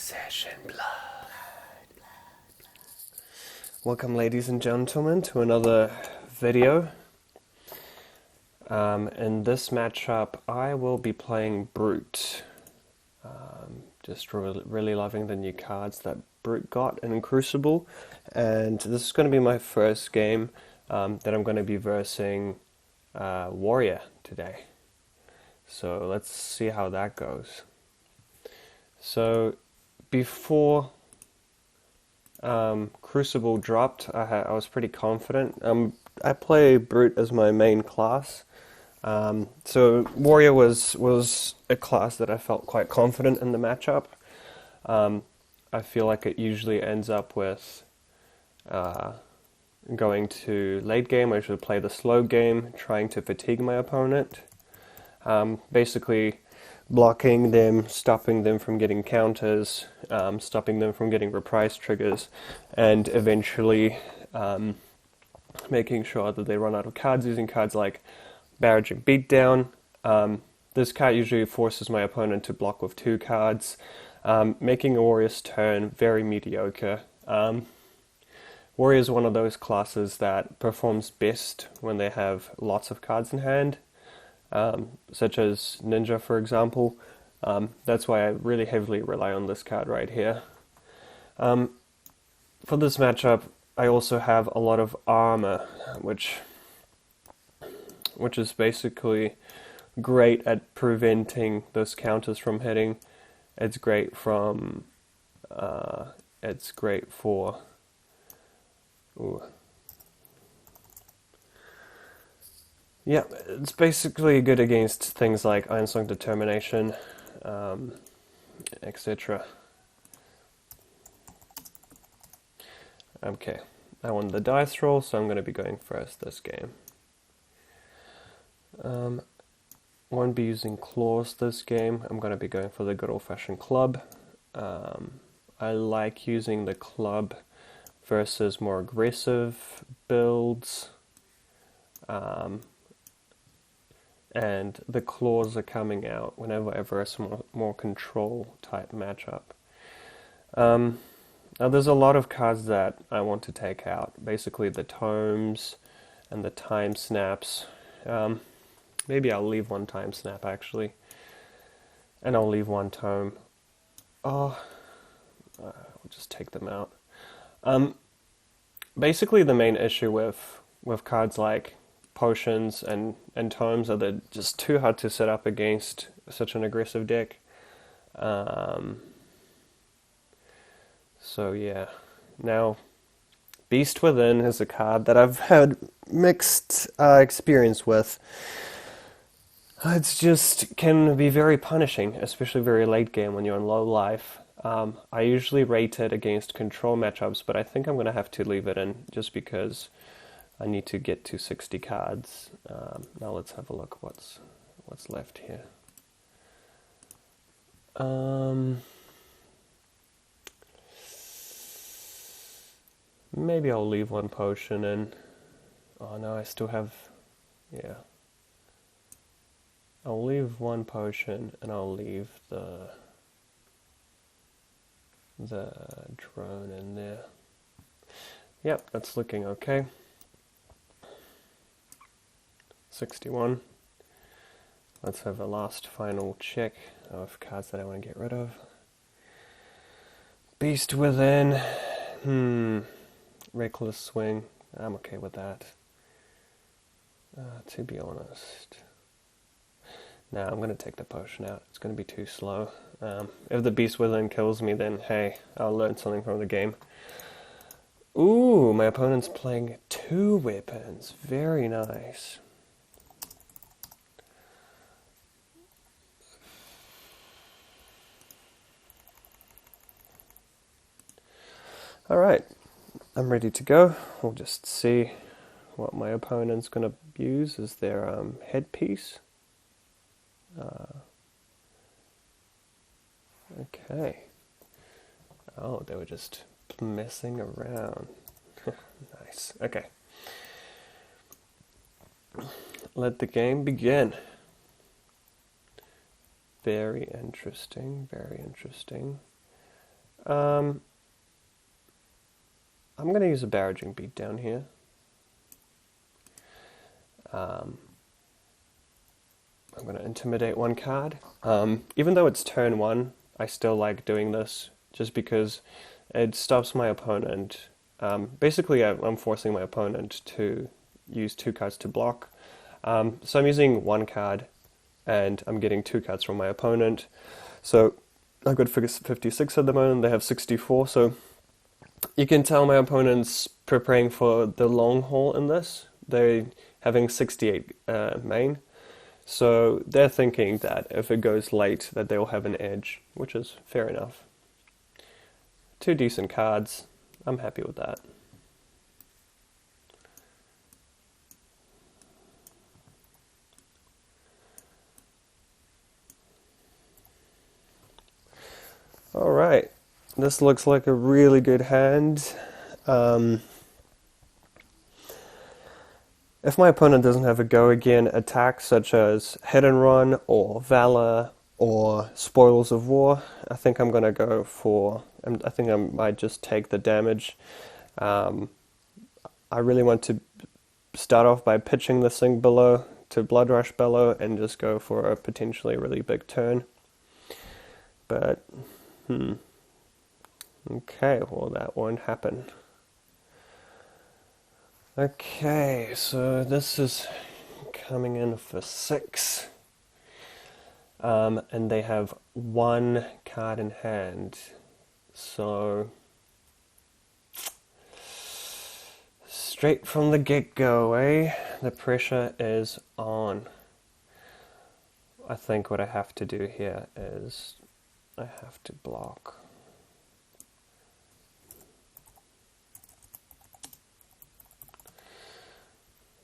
Flesh and blood. Welcome, ladies and gentlemen, to another video. In this matchup, I will be playing Brute. Just really loving the new cards that Brute got in Crucible, and this is going to be my first game that I'm going to be versing Warrior today. So let's see how that goes. So before Crucible dropped, I was pretty confident. I play Brute as my main class. So Warrior was a class that I felt quite confident in the matchup. I feel like it usually ends up with going to late game. I should play the slow game, trying to fatigue my opponent. Basically blocking them, stopping them from getting counters, stopping them from getting reprise triggers, and eventually making sure that they run out of cards using cards like Barrage and Beatdown. This card usually forces my opponent to block with 2 cards, making a Warrior's turn very mediocre. Warrior is one of those classes that performs best when they have lots of cards in hand, such as Ninja, for example. That's why I really heavily rely on this card right here. For this matchup, I also have a lot of armor, which is basically great at preventing those counters from hitting. It's great from, it's great for, yeah, it's basically good against things like Ironsong Determination, etc. Okay, I won the dice roll, so I'm going to be going first this game. Won't be using claws this game. I'm going to be going for the good old-fashioned club. I like using the club versus more aggressive builds. And the claws are coming out whenever I verse more control type matchup. Now there's a lot of cards that I want to take out. Basically the tomes and the time snaps. Maybe I'll leave one time snap actually. And I'll leave one tome. I'll just take them out. Basically the main issue with cards like potions and tomes are they're just too hard to set up against such an aggressive deck. So yeah. Now, Beast Within is a card that I've had mixed experience with. It's just can be very punishing, especially very late game when you're in low life. I usually rate it against control matchups, but I think I'm going to have to leave it in just because I need to get to 60 cards. Now let's have a look what's left here. Maybe I'll leave one potion in. Oh no, I still have, yeah. I'll leave one potion and I'll leave the drone in there. Yep, that's looking okay. 61. Let's have a last final check of cards that I want to get rid of. Beast Within. Reckless Swing. I'm okay with that. To be honest. Now I'm going to take the potion out. It's going to be too slow. If the Beast Within kills me, then hey, I'll learn something from the game. Ooh, my opponent's playing 2 weapons. Very nice. Alright, I'm ready to go. We'll just see what my opponent's going to use as their headpiece. Okay. Oh, they were just messing around. Nice. Okay. Let the game begin. Very interesting, very interesting. I'm going to use a barraging beatdown here. I'm going to intimidate one card. Even though it's turn 1, I still like doing this just because it stops my opponent. Basically, I'm forcing my opponent to use 2 cards to block. So I'm using 1 card and I'm getting 2 cards from my opponent. So I've got 56 at the moment, they have 64, so you can tell my opponent's preparing for the long haul in this. They're having 68 main, so they're thinking that if it goes late that they'll have an edge, which is fair enough. 2 decent cards, I'm happy with that. Alright, this looks like a really good hand. If my opponent doesn't have a go again attack such as hit and run or valor or spoils of war, I think I'm going to go for, I think I might just take the damage. I really want to start off by pitching this thing below to Blood Rush Bellow and just go for a potentially really big turn. But, okay, well that won't happen. Okay, so this is coming in for 6. And they have 1 card in hand. So, straight from the get-go, eh? The pressure is on. I think what I have to do here is I have to block.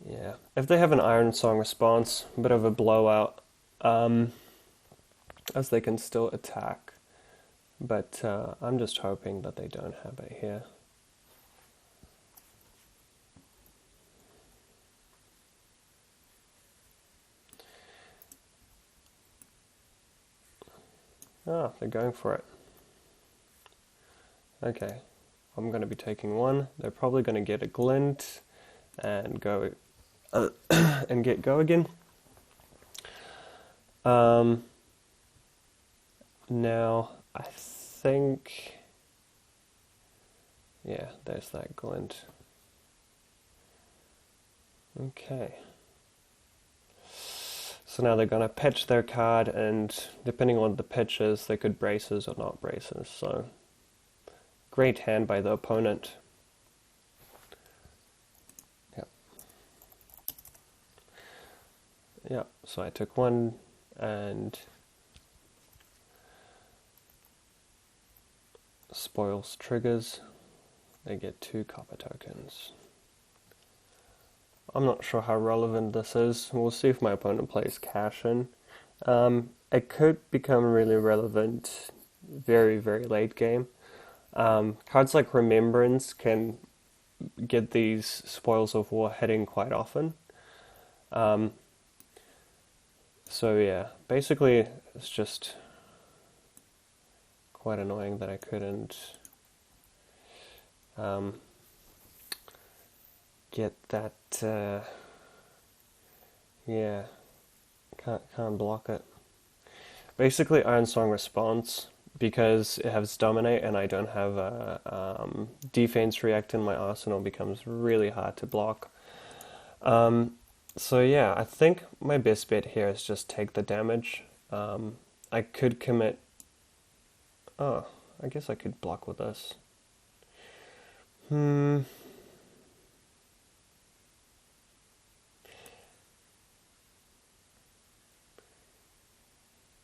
Yeah, if they have an Iron Song response, a bit of a blowout, as they can still attack. But I'm just hoping that they don't have it here. Ah, they're going for it. Okay, I'm going to be taking 1. They're probably going to get a glint and go and get go again. Now I think, yeah, there's that glint. Okay. So now they're going to pitch their card, and depending on the pitches, they could braces or not braces. So, great hand by the opponent. Yep. Yeah, so I took 1 and spoils triggers. They get 2 copper tokens. I'm not sure how relevant this is. We'll see if my opponent plays cash in. It could become really relevant very, very late game. Cards like Remembrance can get these Spoils of War hitting quite often. So yeah, basically it's just quite annoying that I couldn't get that, yeah, can't block it. Basically Iron Song response, because it has Dominate and I don't have a defense react in my arsenal, becomes really hard to block. So yeah, I think my best bet here is just take the damage. I could commit, oh, I guess I could block with this.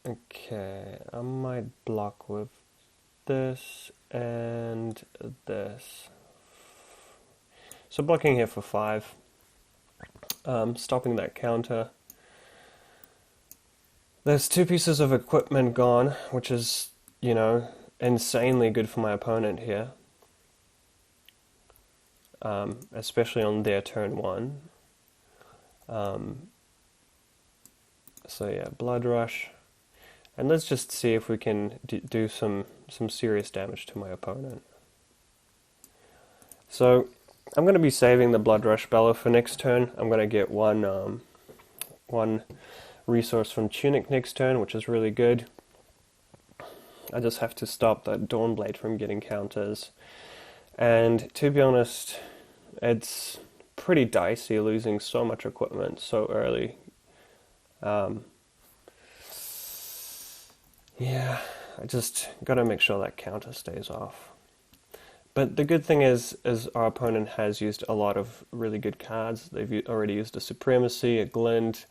Okay, I might block with this and this. So blocking here for 5. Stopping that counter. There's 2 pieces of equipment gone, which is, you know, insanely good for my opponent here. Especially on their turn 1. So yeah, Blood Rush. And let's just see if we can do some serious damage to my opponent. So I'm going to be saving the Blood Rush Bellow for next turn. I'm going to get one resource from Tunic next turn, which is really good. I just have to stop that Dawnblade from getting counters. And to be honest, it's pretty dicey losing so much equipment so early. Yeah, I just gotta make sure that counter stays off. But the good thing is our opponent has used a lot of really good cards. They've already used a Supremacy, a Glint,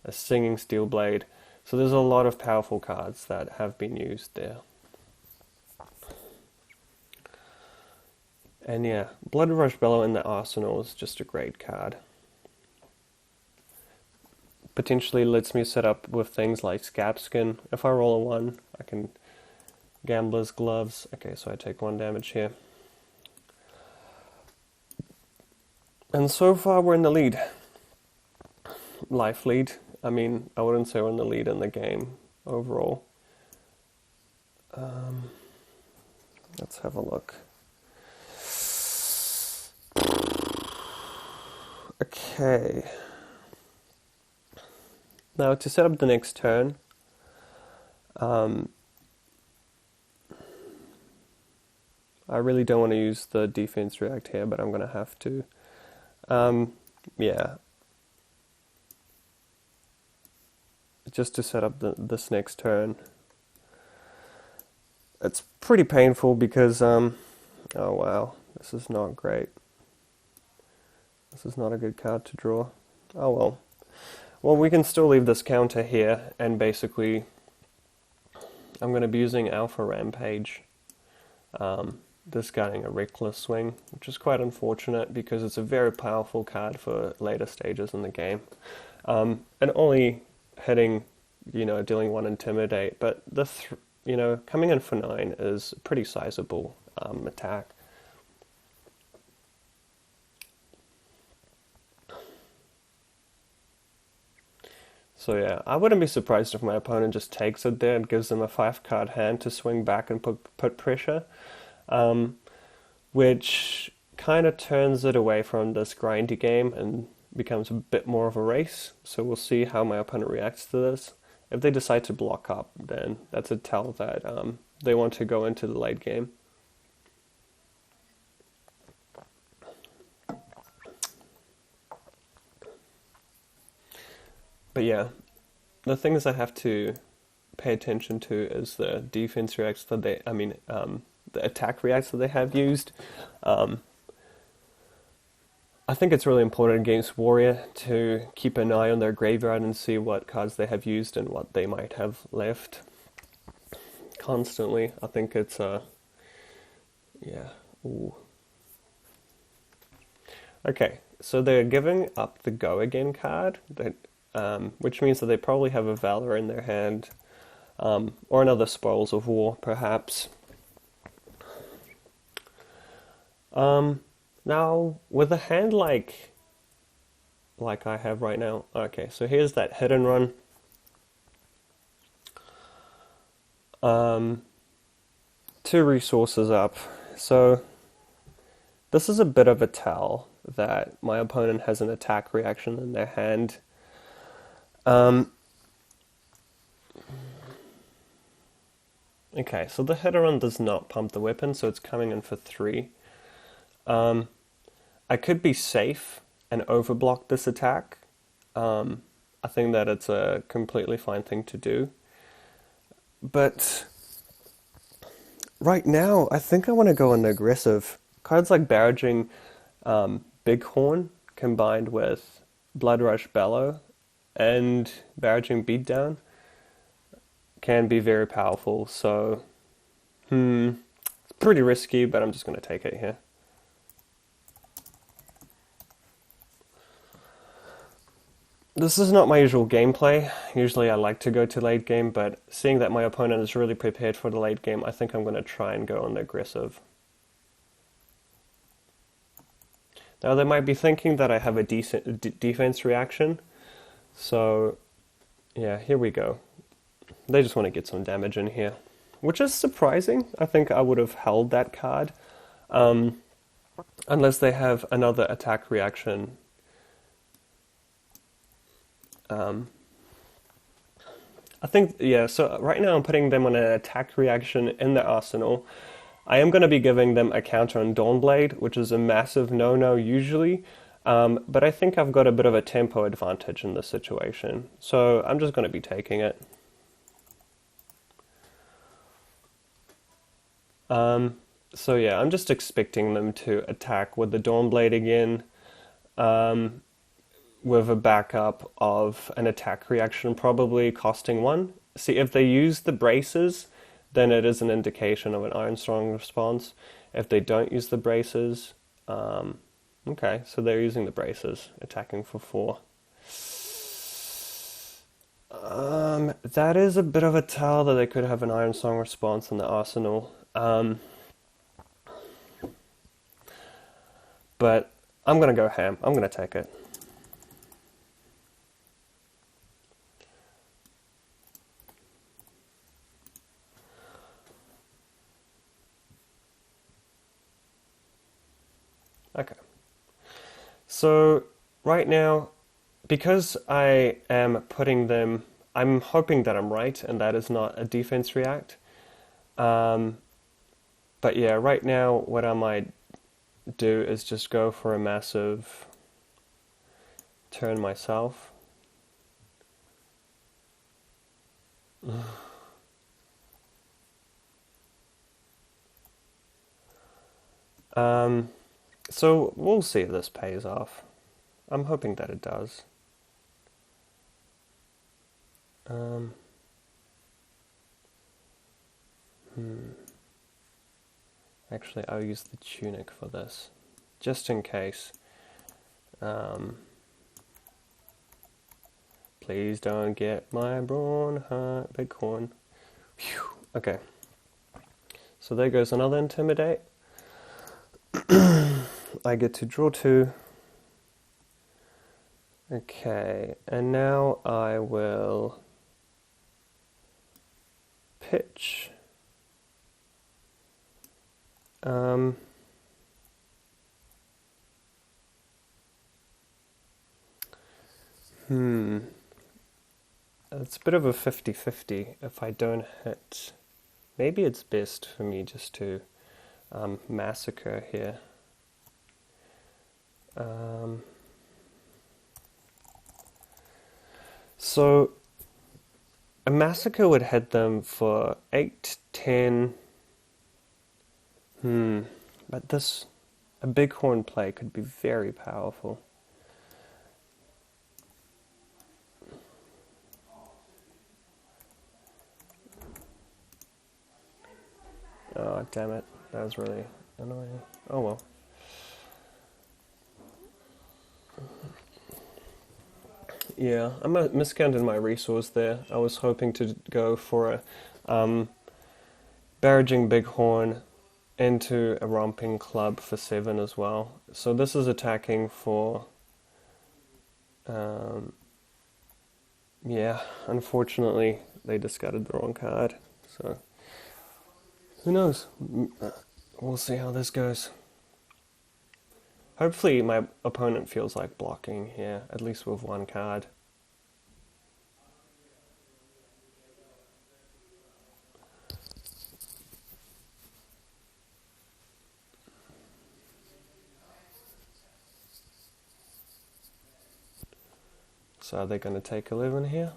a Singing Steelblade. So there's a lot of powerful cards that have been used there. And yeah, Blood Rush Bellow in the arsenal is just a great card. Potentially lets me set up with things like Scab Skin. If I roll a 1, I can Gambler's Gloves. Okay, so I take 1 damage here. And so far we're in the lead. Life lead. I mean, I wouldn't say we're in the lead in the game overall. Let's have a look. Okay. Now to set up the next turn, I really don't want to use the defense react here, but I'm going to have to. Yeah. Just to set up this next turn. It's pretty painful because, oh wow, this is not great. This is not a good card to draw. Oh well. Well, we can still leave this counter here, and basically I'm going to be using Alpha Rampage, discarding a Reckless Swing, which is quite unfortunate because it's a very powerful card for later stages in the game. And only hitting, dealing 1 Intimidate, but coming in for 9 is a pretty sizable attack. So yeah, I wouldn't be surprised if my opponent just takes it there and gives them a 5-card hand to swing back and put pressure, which kind of turns it away from this grindy game and becomes a bit more of a race. So we'll see how my opponent reacts to this. If they decide to block up, then that's a tell that they want to go into the late game. But yeah, the things I have to pay attention to is the defense reacts that the attack reacts that they have used. I think it's really important against Warrior to keep an eye on their graveyard and see what cards they have used and what they might have left constantly. I think it's yeah. Ooh. Okay, so they're giving up the Go Again card, which means that they probably have a Valor in their hand, or another Spoils of War, perhaps. Now, with a hand like I have right now, okay, so here's that hit and run. 2 resources up, so this is a bit of a tell that my opponent has an attack reaction in their hand. Okay, so the hit and run does not pump the weapon, so it's coming in for 3. I could be safe and overblock this attack. I think that it's a completely fine thing to do. But right now, I think I want to go on the aggressive. Cards like Barraging Bighorn combined with Blood Rush Bellow and Barraging Beatdown can be very powerful. So, it's pretty risky, but I'm just going to take it here. This is not my usual gameplay. Usually I like to go to late game, but seeing that my opponent is really prepared for the late game, I think I'm going to try and go on the aggressive. Now they might be thinking that I have a decent defense reaction, so yeah, here we go. they just want to get some damage in here, which is surprising. I think I would have held that card, unless they have another attack reaction. I think, yeah, so right now I'm putting them on an attack reaction in the arsenal. I am going to be giving them a counter on Dawnblade, which is a massive no-no usually, but I think I've got a bit of a tempo advantage in this situation, so I'm just going to be taking it. So yeah, I'm just expecting them to attack with the Dawnblade again, with a backup of an attack reaction probably costing 1. See, if they use the braces, then it is an indication of an Iron Strong response. If they don't use the braces, okay, so they're using the braces, attacking for 4. That is a bit of a tell that they could have an Iron Song response in the arsenal. But I'm gonna go ham. I'm gonna take it. Okay. So right now, because I am putting them, I'm hoping that I'm right and that is not a defense react. But yeah, right now what I might do is just go for a massive turn myself. So we'll see if this pays off. I'm hoping that it does. Actually, I'll use the tunic for this, just in case. Please don't get my brawn heart, bighorn. Phew. Okay. So there goes another intimidate. I get to draw 2. Okay, and now I will pitch. It's a bit of a 50-50 if I don't hit. Maybe it's best for me just to massacre here. So a massacre would hit them for 8, 10. But this, a bighorn play could be very powerful. Oh, damn it. That was really annoying. Oh well. Yeah, I miscounted my resource there. I was hoping to go for a barraging bighorn into a romping club for 7 as well. So this is attacking for... yeah, unfortunately they discarded the wrong card. So who knows? We'll see how this goes. Hopefully my opponent feels like blocking here, at least with 1 card. So are they going to take 11 here?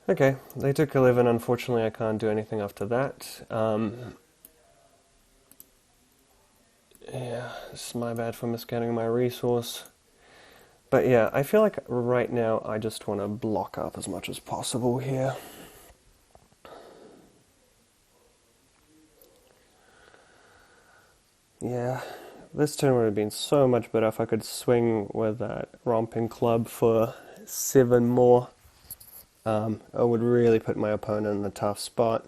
Okay, they took 11. Unfortunately, I can't do anything after that. Yeah, this is my bad for miscounting my resource. But yeah, I feel like right now I just want to block up as much as possible here. Yeah, this turn would have been so much better if I could swing with that romping club for 7 more. I would really put my opponent in a tough spot.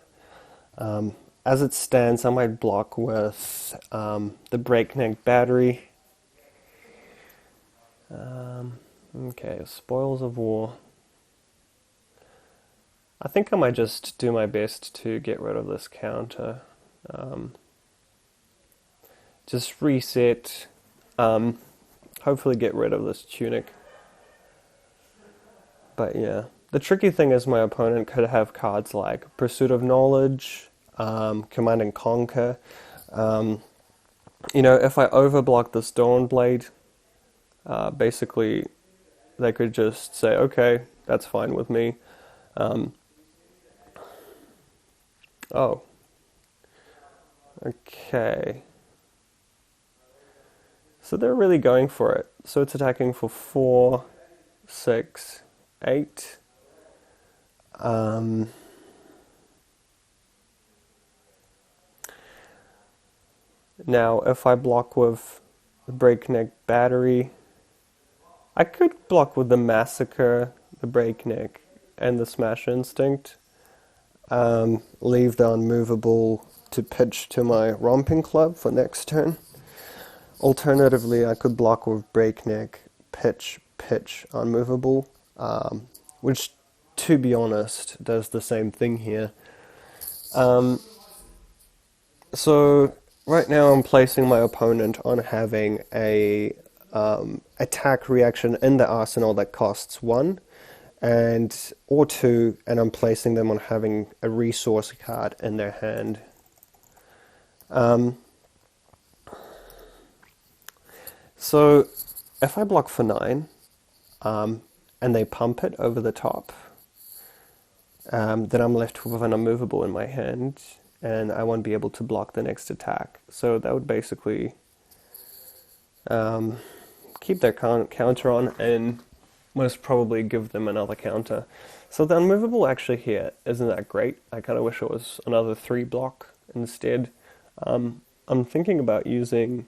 As it stands, I might block with the breakneck battery. Okay, Spoils of War. I think I might just do my best to get rid of this counter. Just reset, hopefully get rid of this tunic. But yeah, the tricky thing is my opponent could have cards like Pursuit of Knowledge, Command and Conquer. You know, if I overblock this Dawnblade, basically they could just say, okay, that's fine with me. Oh. Okay. So they're really going for it. So it's attacking for 4, 6, 8. Now, if I block with the Breakneck Battery, I could block with the Massacre, the Breakneck, and the Smash Instinct. Leave the unmovable to pitch to my Romping Club for next turn. Alternatively, I could block with Breakneck, pitch, unmovable, which, to be honest, does the same thing here. So right now I'm placing my opponent on having a attack reaction in the arsenal that costs 1 or 2, and I'm placing them on having a resource card in their hand. So if I block for 9, and they pump it over the top, then I'm left with an unmovable in my hand, and I won't be able to block the next attack. So that would basically keep their counter on and most probably give them another counter. So the unmovable actually here isn't that great. I kind of wish it was another 3 block instead. I'm thinking about using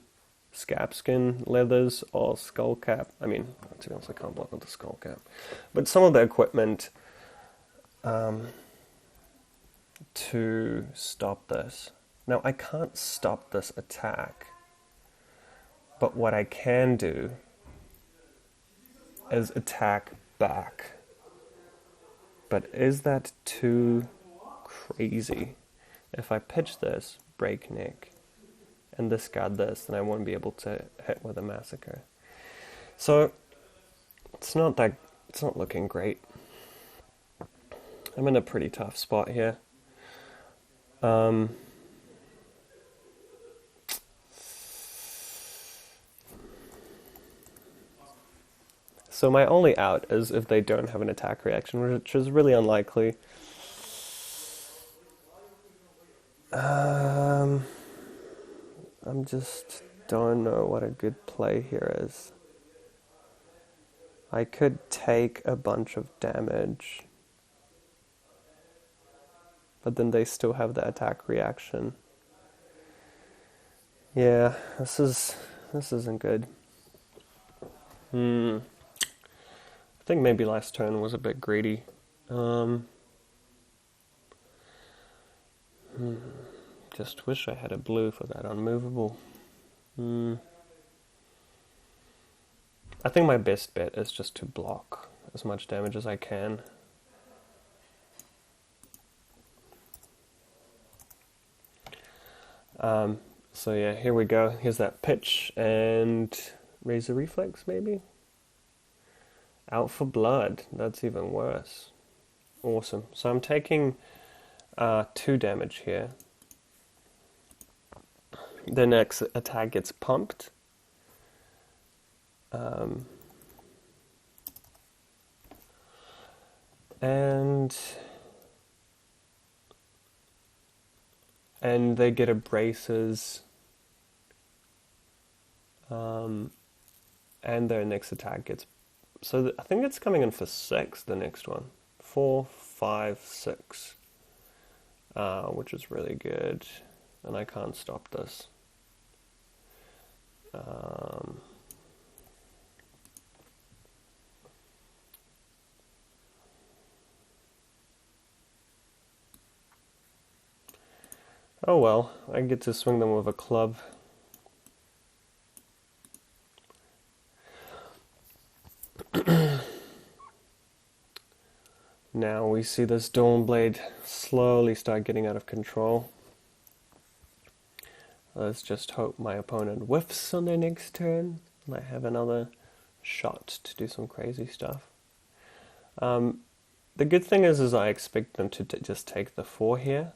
Scabskin Leathers or Skullcap. I mean, to be honest, I can't block with the Skullcap. But some of the equipment to stop this. Now, I can't stop this attack, but what I can do is attack back. But is that too crazy? If I pitch this, Breakneck, and discard this, then I won't be able to hit with a Massacre. So it's not looking great. I'm in a pretty tough spot here. So my only out is if they don't have an attack reaction, which is really unlikely. I just don't know what a good play here is. I could take a bunch of damage, but then they still have the attack reaction. Yeah, this isn't good. I think maybe last turn was a bit greedy. Just wish I had a blue for that unmovable. I think my best bet is just to block as much damage as I can. So yeah, here we go. Here's that pitch and Razor Reflex maybe? Out for blood. That's even worse. Awesome. So I'm taking 2 damage here. The next attack gets pumped. And they get a braces, and their next attack gets. So I think it's coming in for 6. The next one, 4, 5, 6, which is really good, and I can't stop this. Oh well, I get to swing them with a club. Now we see this Dawnblade slowly start getting out of control. Let's just hope my opponent whiffs on their next turn and I have another shot to do some crazy stuff. The good thing is I expect them to just take the 4 here.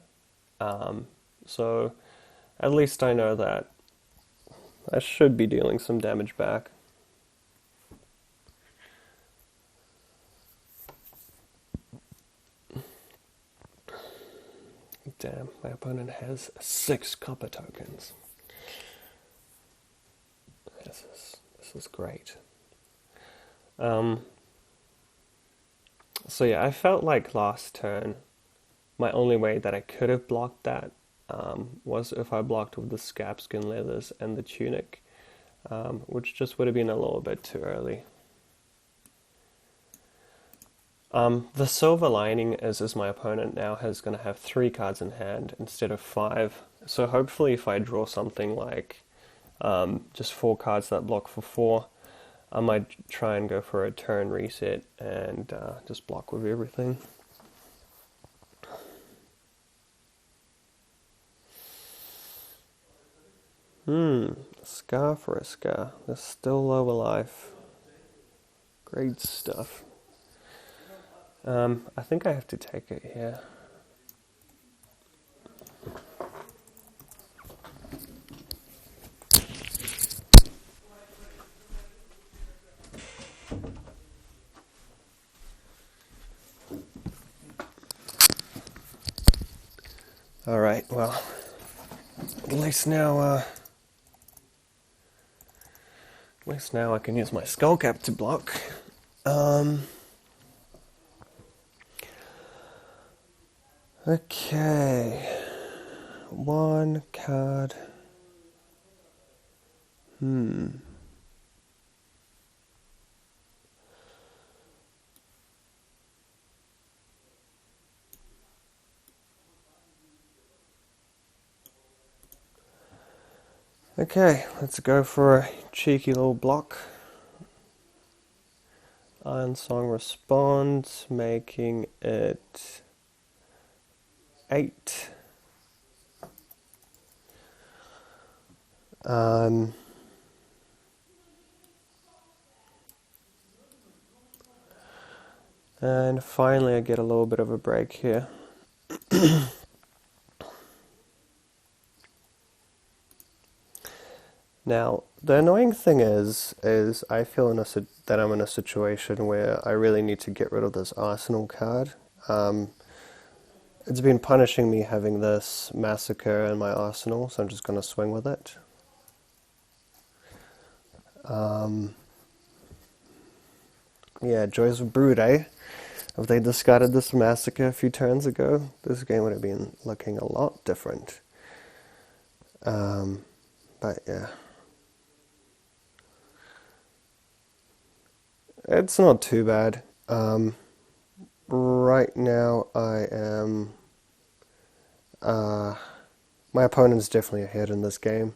So at least I know that I should be dealing some damage back. Damn, my opponent has 6 copper tokens. This is great. So yeah, I felt like last turn, my only way that I could have blocked that was if I blocked with the scabskin leathers and the tunic, which just would have been a little bit too early. The silver lining is my opponent now is going to have 3 cards in hand instead of 5. So hopefully if I draw something like just 4 cards that block for 4, I might try and go for a turn reset and just block with everything. Scar for a scar. They're still low alive. Great stuff. I think I have to take it here. Alright, well, at least now I can use my skullcap to block. Okay, 1 card. Okay, let's go for a cheeky little block. Iron Song responds, making it 8. And finally I get a little bit of a break here. Now, the annoying thing is I feel that I'm in a situation where I really need to get rid of this Arsenal card. It's been punishing me having this Massacre in my arsenal, so I'm just going to swing with it. Yeah, Joys of Brood, eh? If they discarded this Massacre a few turns ago, this game would have been looking a lot different. But yeah. It's not too bad. Right now I am... my opponent's definitely ahead in this game.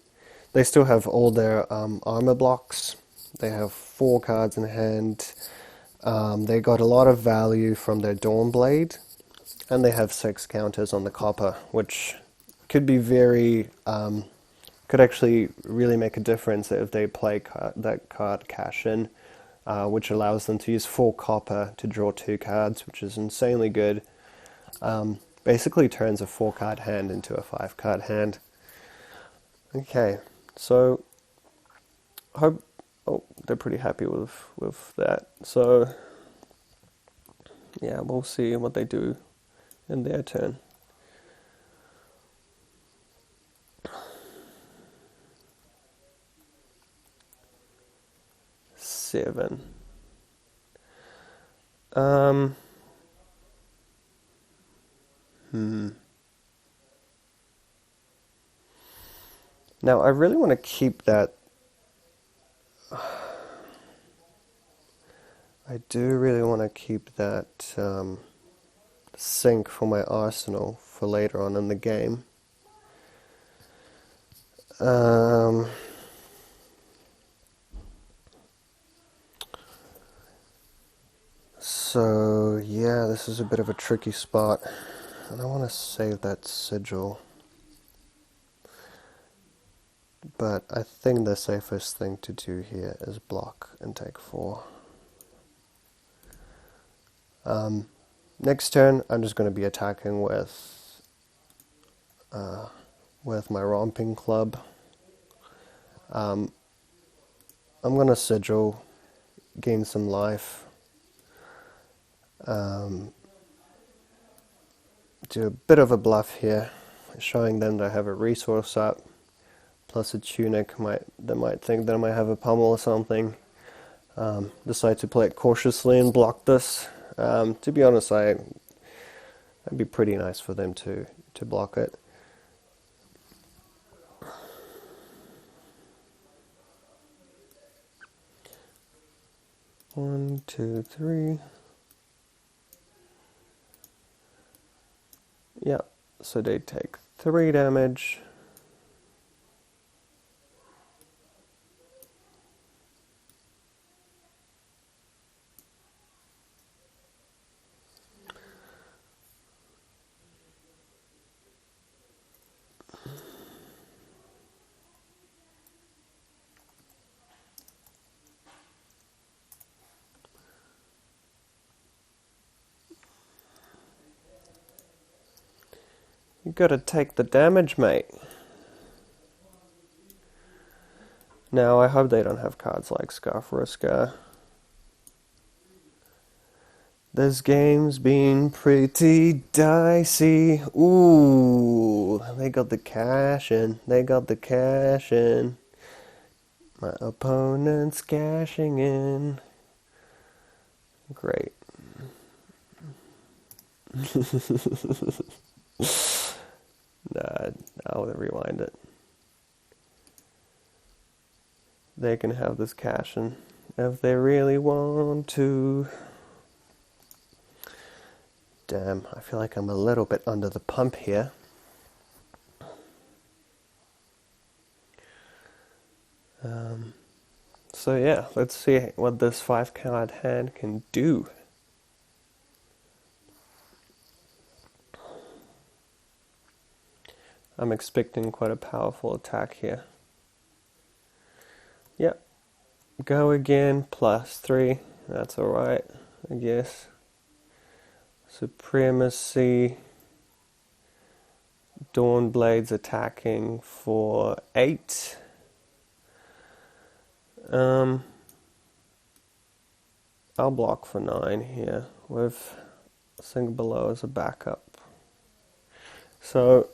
They still have all their armor blocks. They have 4 cards in hand. They got a lot of value from their Dawnblade. And they have 6 counters on the copper, which could be very... could actually really make a difference if they play that card Cash In. Which allows them to use 4 copper to draw 2 cards, which is insanely good. Basically turns a 4-card hand into a 5-card hand. Okay, so they're pretty happy with that. So yeah, we'll see what they do in their turn. Seven. Now I really want to keep that. I do really want to keep that sink for my arsenal for later on in the game. So yeah, this is a bit of a tricky spot, and I want to save that sigil, but I think the safest thing to do here is block and take 4. Next turn, I'm just going to be attacking with my romping club. I'm going to sigil, gain some life, do a bit of a bluff here, showing them that I have a resource up, plus a tunic. They might think that I might have a pummel or something. Decide to play it cautiously and block this. To be honest, that'd be pretty nice for them to block it. One, two, three. Yep, so they take 3 damage. You gotta take the damage, mate. Now, I hope they don't have cards like Scarf Risker. This game's been pretty dicey. Ooh, they got the cash in. They got the cash in. My opponent's cashing in. Great. Nah, I'll rewind it. They can have this cash in if they really want to. Damn, I feel like I'm a little bit under the pump here. So yeah, let's see what this 5-card hand can do. I'm expecting quite a powerful attack here. Yep. Go again, +3. That's alright, I guess. Supremacy. Dawnblade's attacking for 8. I'll block for 9 here with Sink Below as a backup. So,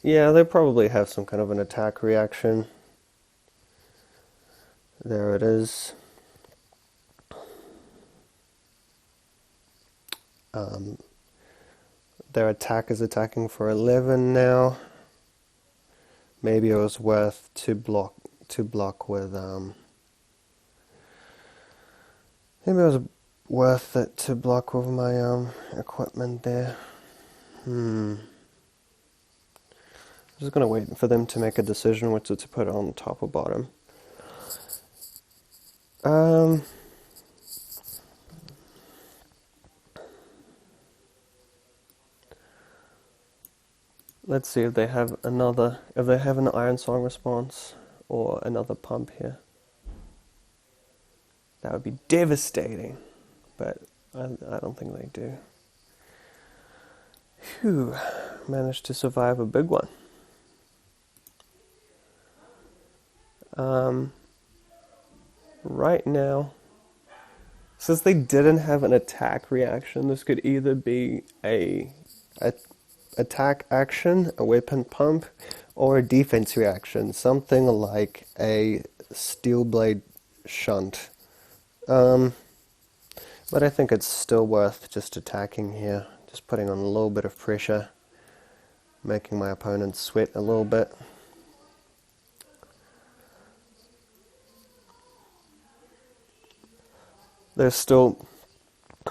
yeah, they probably have some kind of an attack reaction. There it is. Their attack is attacking for 11 now. Maybe it was worth to block with maybe it was worth it to block with my equipment there. I'm just gonna wait for them to make a decision whether to put it on top or bottom. Let's see if they have an Iron Song response or another pump here. That would be devastating, but I don't think they do. Phew, managed to survive a big one. Right now, since they didn't have an attack reaction, this could either be a attack action, a weapon pump, or a defense reaction, something like a steel blade shunt. But I think it's still worth just attacking here, just putting on a little bit of pressure, making my opponent sweat a little bit. There's still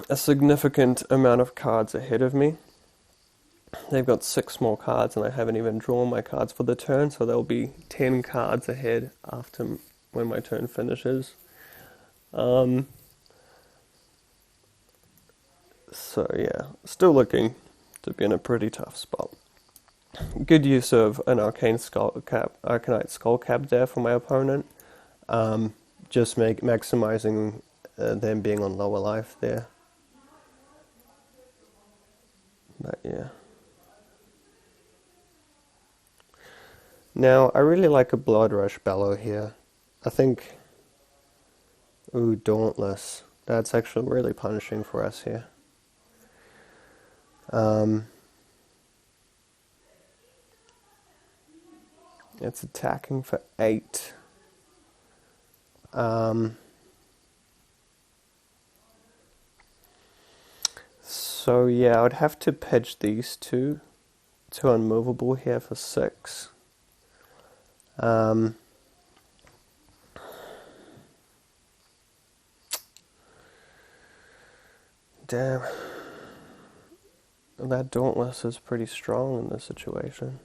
a significant amount of cards ahead of me. They've got 6 more cards and I haven't even drawn my cards for the turn, so there'll be 10 cards ahead after when my turn finishes. So yeah, still looking to be in a pretty tough spot. Good use of an arcanite skull cap there for my opponent. Just maximizing them being on lower life there. But yeah. Now I really like a Blood Rush Bellow here. I think, ooh, Dauntless. That's actually really punishing for us here. It's attacking for 8. So yeah, I would have to pitch these two to unmovable here for 6. Damn. That Dauntless is pretty strong in this situation.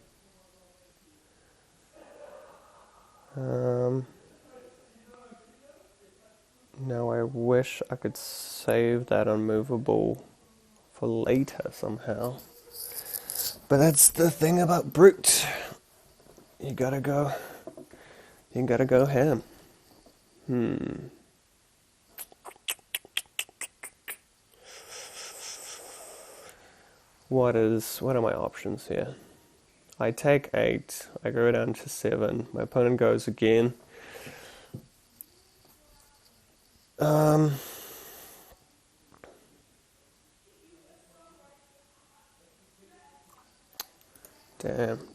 Now I wish I could save that unmovable for later somehow. But that's the thing about Brute. You gotta go ham. What are my options here? I take 8, I go down to 7, my opponent goes again. Damn,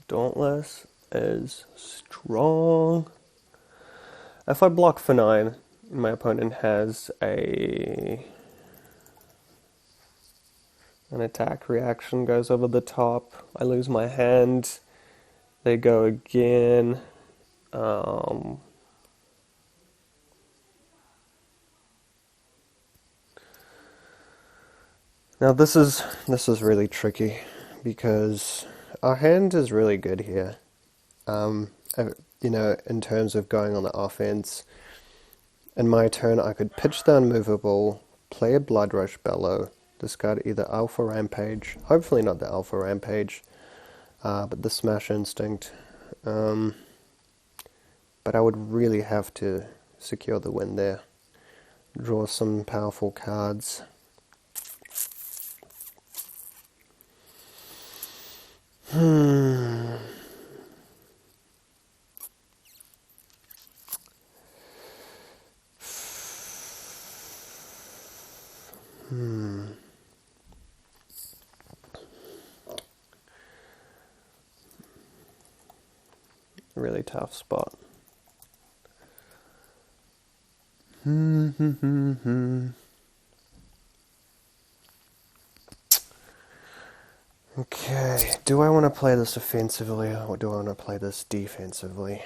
Dauntless is strong. If I block for 9, my opponent has an attack reaction, goes over the top, I lose my hand, they go again. Now this is really tricky because our hand is really good here. You know, in terms of going on the offense. In my turn, I could pitch the unmovable, play a Blood Rush Bellow, discard either Alpha Rampage, hopefully not the Alpha Rampage, but the Smash Instinct. But I would really have to secure the win there. Draw some powerful cards. Really tough spot. Okay, do I want to play this offensively or do I want to play this defensively?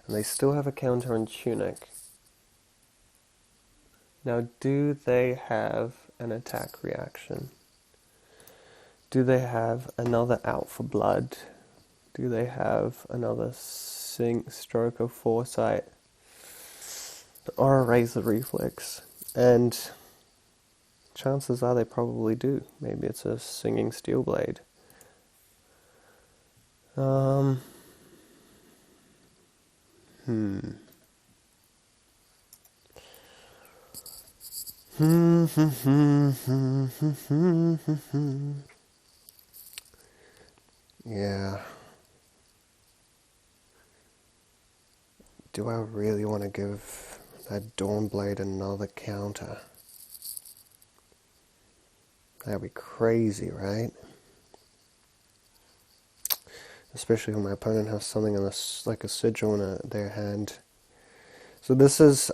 And they still have a counter on Tunic. Now, do they have an attack reaction? Do they have another Out for Blood? Do they have another Stroke of Foresight? Or a Razor Reflex? And chances are they probably do. Maybe it's a Singing Steel Blade. Yeah. Do I really want to give that Dawnblade another counter? That'd be crazy, right? Especially when my opponent has something in like a sigil in their hand. So I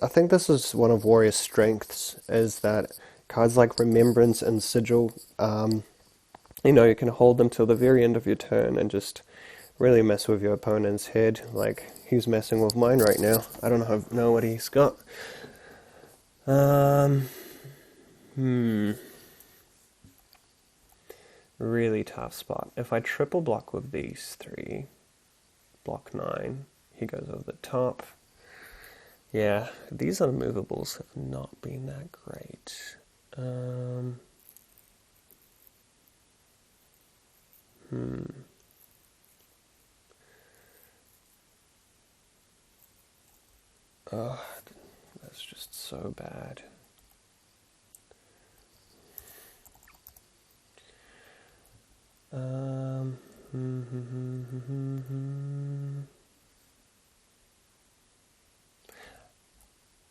think this is one of Warrior's strengths, is that cards like Remembrance and Sigil, you know, you can hold them till the very end of your turn and just really mess with your opponent's head, like he's messing with mine right now. I don't know what he's got. really tough spot. If I triple block with these three, block 9, he goes over the top. Yeah, these unmovables have not been that great. Oh, that's just so bad.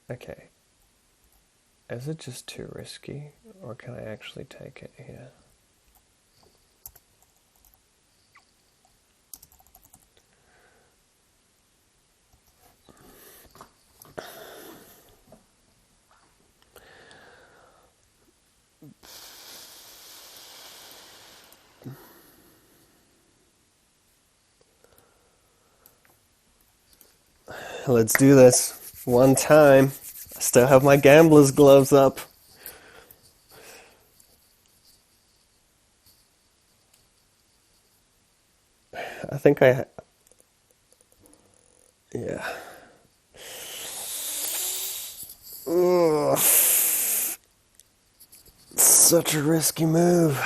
Okay. Is it just too risky, or can I actually take it here? Let's do this. One time. I still have my gambler's gloves up. I think yeah. Ugh. Such a risky move.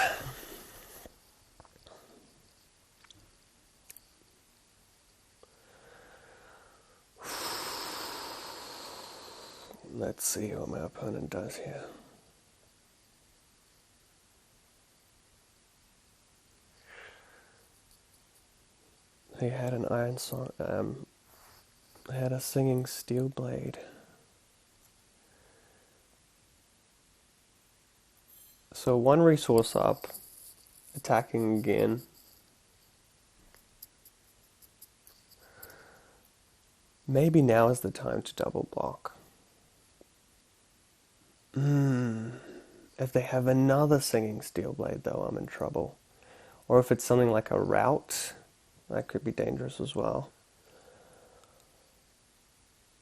Let's see what my opponent does here. He had an iron song. Had a singing steel blade. So one resource up, attacking again. Maybe now is the time to double block. If they have another singing steel blade, though, I'm in trouble. Or if it's something like a route, that could be dangerous as well.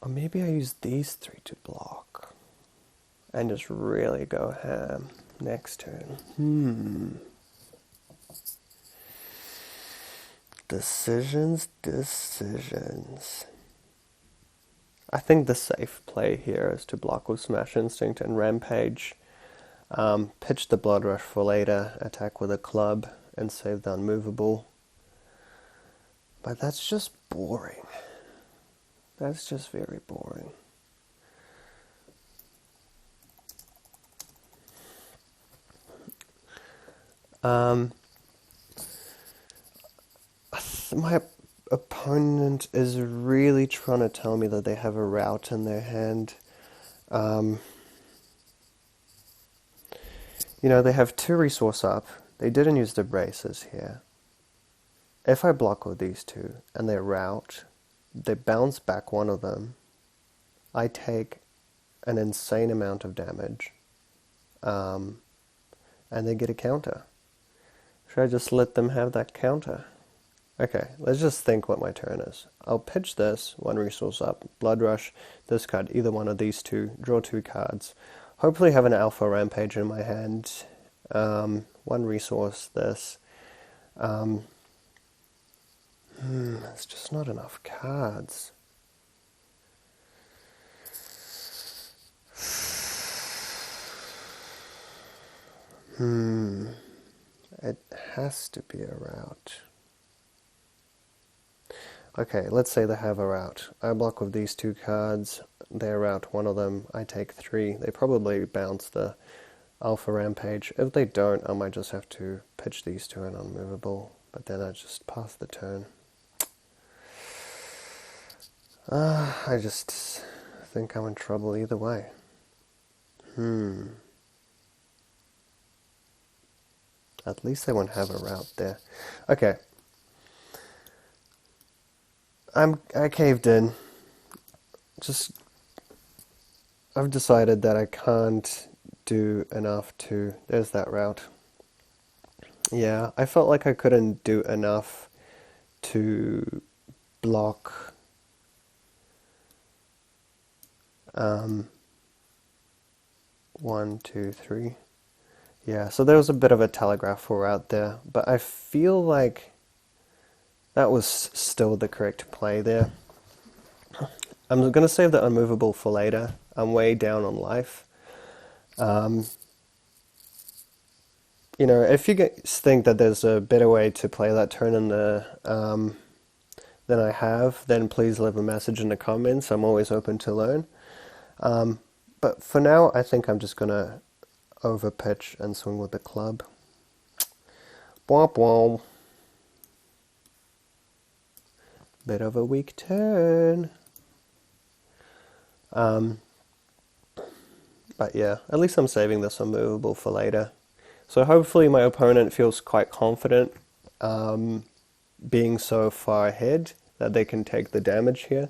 Or maybe I use these three to block and just really go ham next turn. Decisions. I think the safe play here is to block with Smash Instinct and Rampage, pitch the Blood Rush for later, attack with a club, and save the unmovable. But that's just boring. That's just very boring. My opponent is really trying to tell me that they have a route in their hand. They have 2 resource up. They didn't use the braces here. If I block with these 2 and they route, they bounce back one of them. I take an insane amount of damage. And they get a counter. Should I just let them have that counter? Okay, let's just think what my turn is. I'll pitch this, 1 resource up, Blood Rush, this card, either one of these 2, draw 2 cards. Hopefully have an Alpha Rampage in my hand. 1 resource, this. It's just not enough cards. It has to be a route. Okay, let's say they have a route. I block with these 2 cards, they route one of them, I take 3. They probably bounce the Alpha Rampage. If they don't, I might just have to pitch these 2 and unmovable, but then I just pass the turn. I just think I'm in trouble either way. At least they won't have a route there. Okay. I caved in. I've decided that I can't do enough to... There's that route. Yeah, I felt like I couldn't do enough to block... 1, 2, 3. Yeah, so there was a bit of a telegraph war out there, but I feel like that was still the correct play there. I'm going to save the unmovable for later. I'm way down on life. Um, if you think that there's a better way to play that turn in than I have, then please leave a message in the comments. I'm always open to learn. But for now, I think I'm just going to overpitch and swing with the club. Womp womp. Bit of a weak turn. But yeah, at least I'm saving this unmovable for later. So hopefully my opponent feels quite confident being so far ahead that they can take the damage here.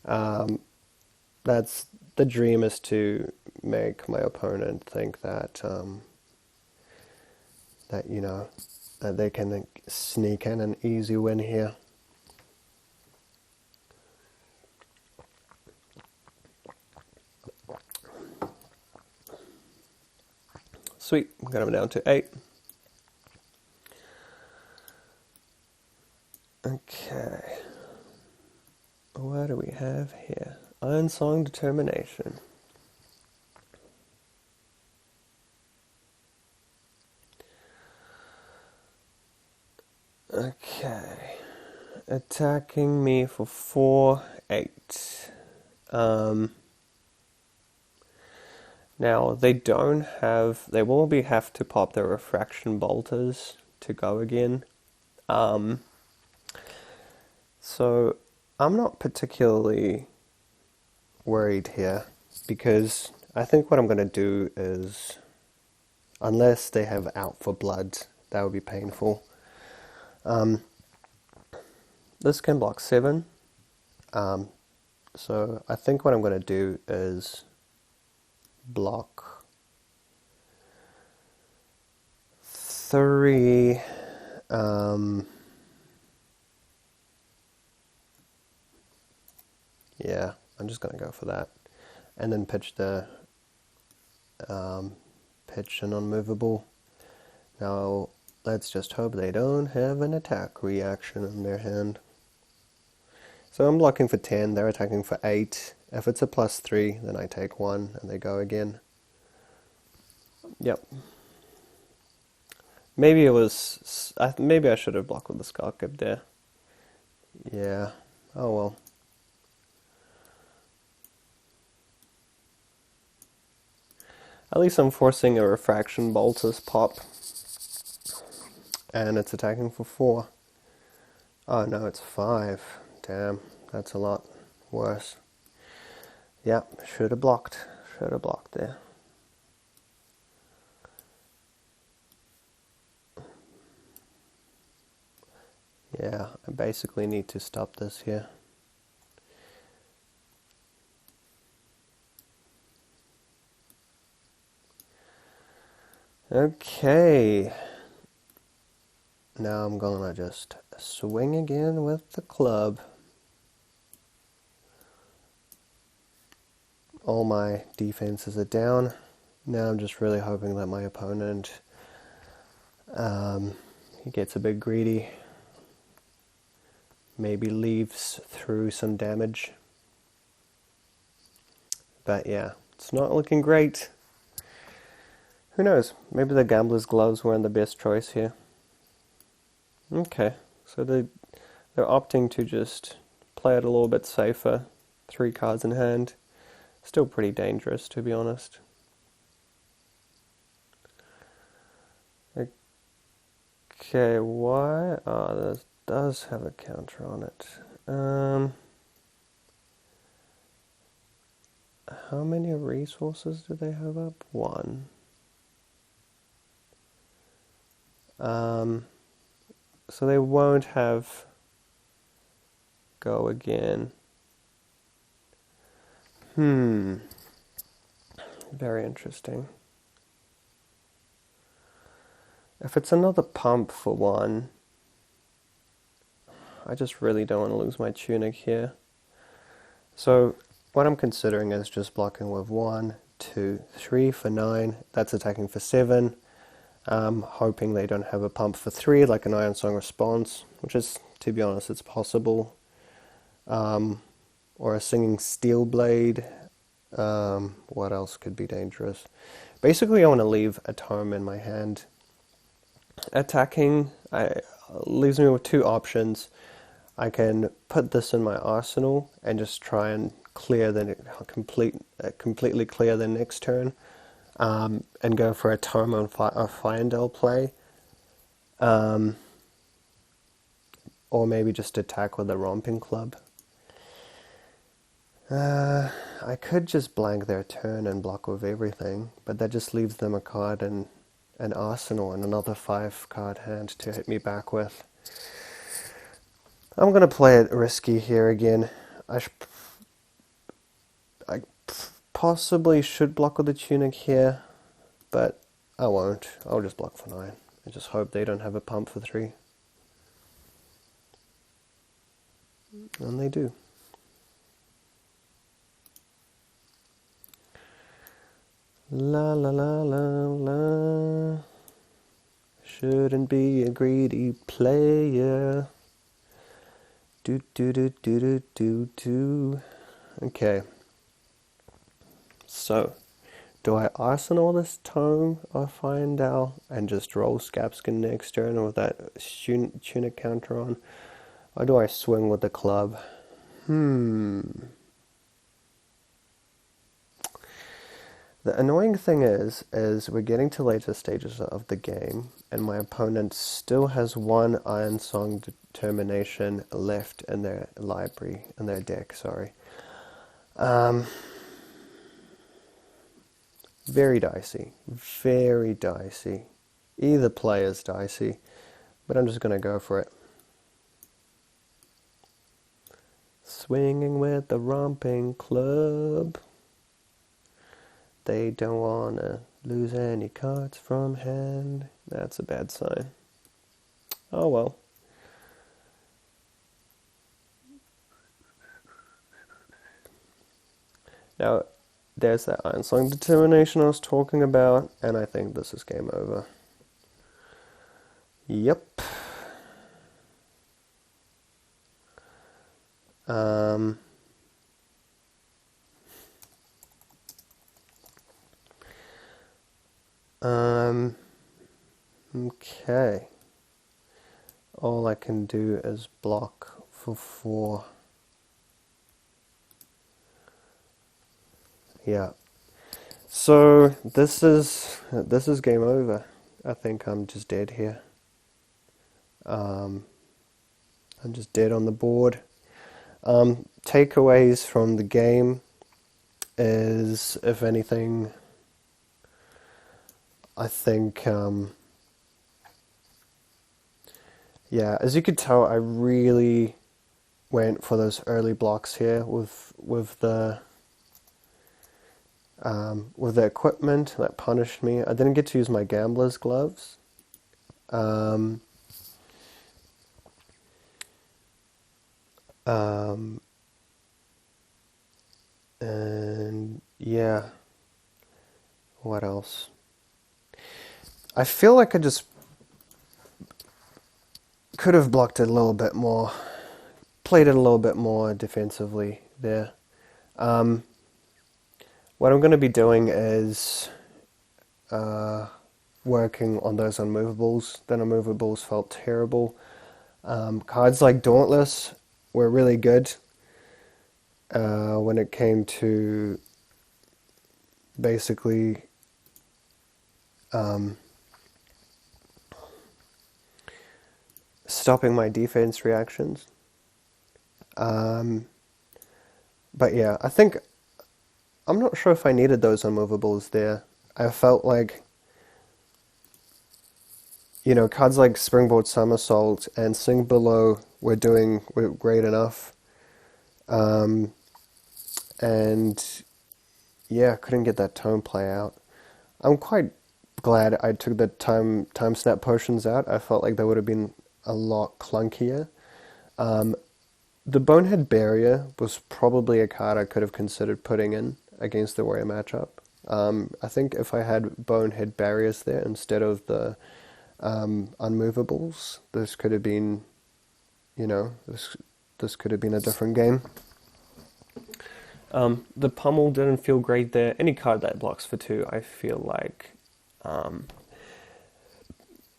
That's the dream, is to make my opponent think that that they can sneak in an easy win here. Sweet, got him down to 8. Okay. What do we have here? Iron-Song Determination. Okay. Attacking me for 4, 8. Now, they will have to pop their refraction bolters to go again. So, I'm not particularly worried here, because I think what I'm going to do is, unless they have Out for Blood, that would be painful. This can block 7. So, I think what I'm going to do is block 3. Yeah, I'm just going to go for that. And then pitch the pitch an unmovable. Now, let's just hope they don't have an attack reaction in their hand. So I'm blocking for 10, they're attacking for 8. If it's a +3, then I take 1 and they go again. Yep. Maybe I should have blocked with the Skullcap there. Yeah. Oh well. At least I'm forcing a refraction bolter's pop. And it's attacking for 4. Oh no, it's 5. Damn, that's a lot worse. Yep, should have blocked. Should have blocked there. Yeah, I basically need to stop this here. Okay. Now I'm gonna just swing again with the club. All my defenses are down. Now I'm just really hoping that my opponent he gets a bit greedy. Maybe leaves through some damage. But yeah, it's not looking great. Who knows? Maybe the Gambler's Gloves weren't the best choice here. Okay, so they're opting to just play it a little bit safer. 3 cards in hand. Still pretty dangerous, to be honest. Okay, why? Oh, this does have a counter on it. How many resources do they have up? 1. So they won't have go again. Very interesting. If it's another pump for 1, I just really don't want to lose my tunic here. So what I'm considering is just blocking with 1, 2, 3 for 9. That's attacking for 7. hoping they don't have a pump for 3 like an Iron Song response, which is, to be honest, it's possible. Or a Singing Steel Blade. What else could be dangerous? Basically, I want to leave a tome in my hand. Attacking leaves me with 2 options. I can put this in my arsenal and just try and completely clear the next turn, and go for a tome on a Fyendel play, or maybe just attack with a Romping Club. I could just blank their turn and block with everything, but that just leaves them a card and an arsenal and another 5-card hand to hit me back with. I'm going to play it risky here again. I possibly should block with the Tunic here, but I won't. I'll just block for 9. I just hope they don't have a pump for 3. And they do. La la la la la. Shouldn't be a greedy player. Do do do do do do do. Okay. So, do I arsenal this tome of Fyendel and just roll Scabskin next turn with that Tunic counter on? Or do I swing with the club? The annoying thing is we're getting to later stages of the game, and my opponent still has 1 Iron Song Determination left in their library, in their deck, sorry. Very dicey. Very dicey. Either play is dicey, but I'm just going to go for it. Swinging with the Romping Club. They don't want to lose any cards from hand. That's a bad sign. Oh well. Now, there's that Iron Song Determination I was talking about, and I think this is game over. Yep. Okay. All I can do is block for 4. Yeah. So this is game over. I think I'm just dead here. I'm just dead on the board. Takeaways from the game is, if anything, I think, yeah, as you could tell, I really went for those early blocks here with the equipment that punished me. I didn't get to use my gambler's gloves. And yeah, what else? I feel like I just could have blocked it a little bit more, played it a little bit more defensively there. What I'm going to be doing is working on those unmovables. The unmovables felt terrible. Cards like Dauntless were really good when it came to basically stopping my defense reactions. But yeah, I think, I'm not sure if I needed those unmovables there. I felt like, you know, cards like Springboard Somersault and Sink Below were great enough. And yeah, couldn't get that tone play out. I'm quite glad I took the time snap potions out. I felt like that would have been a lot clunkier. The Bonehead Barrier was probably a card I could have considered putting in against the Warrior matchup. I think if I had bonehead barriers there instead of the unmovables, this could have been, this could have been a different game. The pummel didn't feel great there. Any card that blocks for 2, I feel like,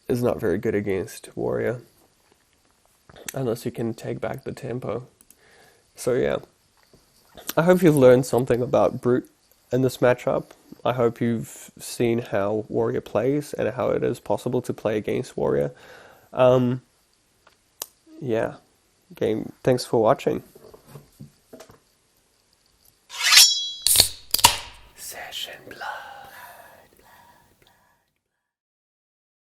is not very good against Warrior, unless you can take back the tempo. So yeah, I hope you've learned something about Brute in this matchup. I hope you've seen how Warrior plays and how it is possible to play against Warrior. Yeah, game. Thanks for watching.